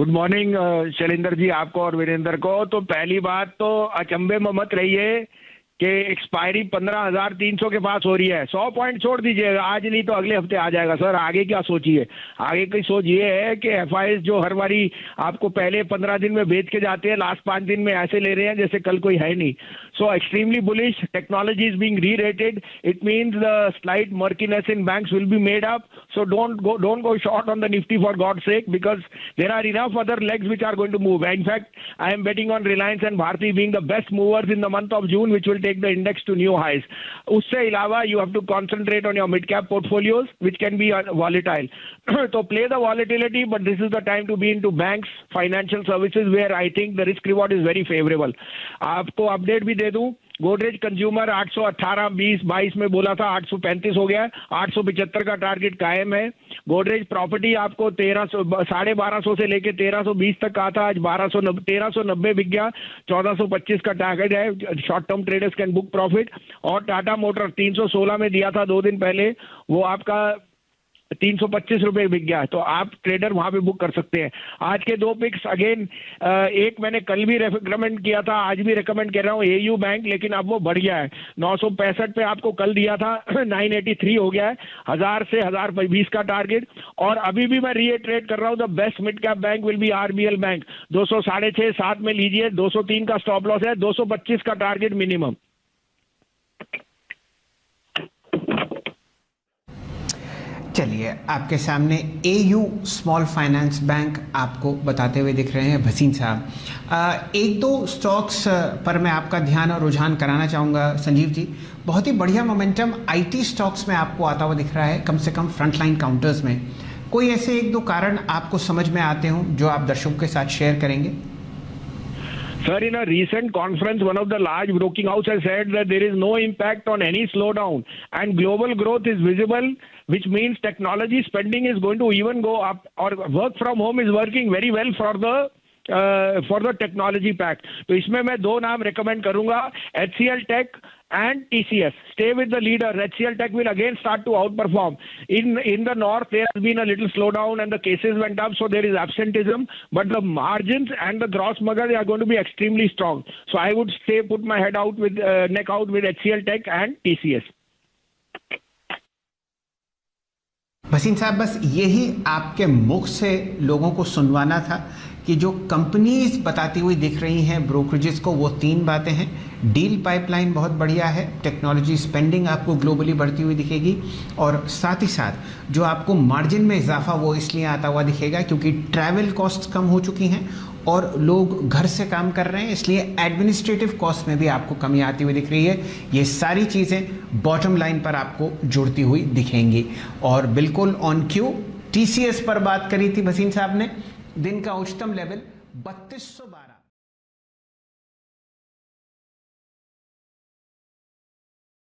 Good morning Shailendra ji, आपको और वीरेंद्र को। तो पहली बात तो अचंभे में मत रहिए कि एक्सपायरी 15,300 के पास हो रही है। 100 पॉइंट छोड़ दीजिए, आज नहीं तो अगले हफ्ते आ जाएगा सर। आगे क्या सोचिए? आगे की सोच ये है कि एफआईएस जो हर बारी आपको पहले 15 दिन में बेच के जाते हैं, लास्ट 5 दिन में ऐसे ले रहे हैं जैसे कल कोई है नहीं। So extremely bullish, technology is being rerated, it means the slight murkiness in banks will be made up. So don't go short on the Nifty for God's sake, because there are enough other legs which are going to move. In fact, I am betting on Reliance and Bharti being the best movers in the month of June, which will take the index to new highs. उससे अलावा you have to concentrate on your mid cap portfolios, which can be volatile. So play the volatility, but this is the time to be into banks, financial services, where I think the risk reward is very favorable. आपको update भी दे दूं, Godrej consumer 818 20 22 में बोला था, 835 हो गया है, 875 का टारगेट कायम है। गोदरेज प्रॉपर्टी आपको 1250 से लेके 1320 तक कहा था, आज 1390 बिक गया, 1425 का टारगेट है। Short term traders can book profit. और टाटा मोटर 316 में दिया था 2 दिन पहले, वो आपका 325 रुपए बिक गया है, तो आप ट्रेडर वहां पे बुक कर सकते हैं। आज के 2 पिक्स अगेन, एक मैंने कल भी रेकमेंड किया था, आज भी रेकमेंड कर रहा हूँ, एयू बैंक, लेकिन अब वो बढ़ गया है। 965 पे आपको कल दिया था, 983 हो गया है। 1000 से 1020 का टारगेट। और अभी भी मैं रीइटरेट कर रहा हूँ, the best mid cap bank will be RBL bank. 206.5-7 में लीजिए, 203 का स्टॉप लॉस है, 225 का टारगेट मिनिमम। चलिए, आपके सामने एयू स्मॉल फाइनेंस बैंक आपको बताते हुए दिख रहे हैं भसीन साहब। एक दो स्टॉक्स पर मैं आपका ध्यान और रुझान कराना चाहूँगा संजीव जी। बहुत ही बढ़िया मोमेंटम आईटी स्टॉक्स में आपको आता हुआ दिख रहा है, कम से कम फ्रंटलाइन काउंटर्स में। कोई ऐसे एक दो कारण आपको समझ में आते हों जो आप दर्शकों के साथ शेयर करेंगे? Sir, in a recent conference, one of the large broking houses has said that there is no impact on any slowdown and global growth is visible, which means technology spending is going to even go up, or work from home is working very well for the technology pack. तो इसमें मैं 2 नाम recommend करूंगा, HCL Tech and TCS. Stay with the leader. HCL Tech will again start to outperform. In the north, there has been a little slowdown and the cases went up, so there is absenteeism, but the margins and the gross margins are going to be extremely strong. So I would say put my head out with neck out with HCL Tech and TCS. Bhasin साहब, बस यही आपके मुख से लोगों को सुनवाना था कि जो कंपनीज बताती हुई दिख रही हैं ब्रोकरेजेस को, वो 3 बातें हैं। डील पाइपलाइन बहुत बढ़िया है, टेक्नोलॉजी स्पेंडिंग आपको ग्लोबली बढ़ती हुई दिखेगी, और साथ ही साथ जो आपको मार्जिन में इजाफा वो इसलिए आता हुआ दिखेगा क्योंकि ट्रैवल कॉस्ट कम हो चुकी हैं और लोग घर से काम कर रहे हैं, इसलिए एडमिनिस्ट्रेटिव कॉस्ट में भी आपको कमी आती हुई दिख रही है। ये सारी चीज़ें बॉटम लाइन पर आपको जुड़ती हुई दिखेंगी। और बिल्कुल ऑन क्यू टीसीएस पर बात करी थी भसीन साहब ने, दिन का उच्चतम लेवल 3212।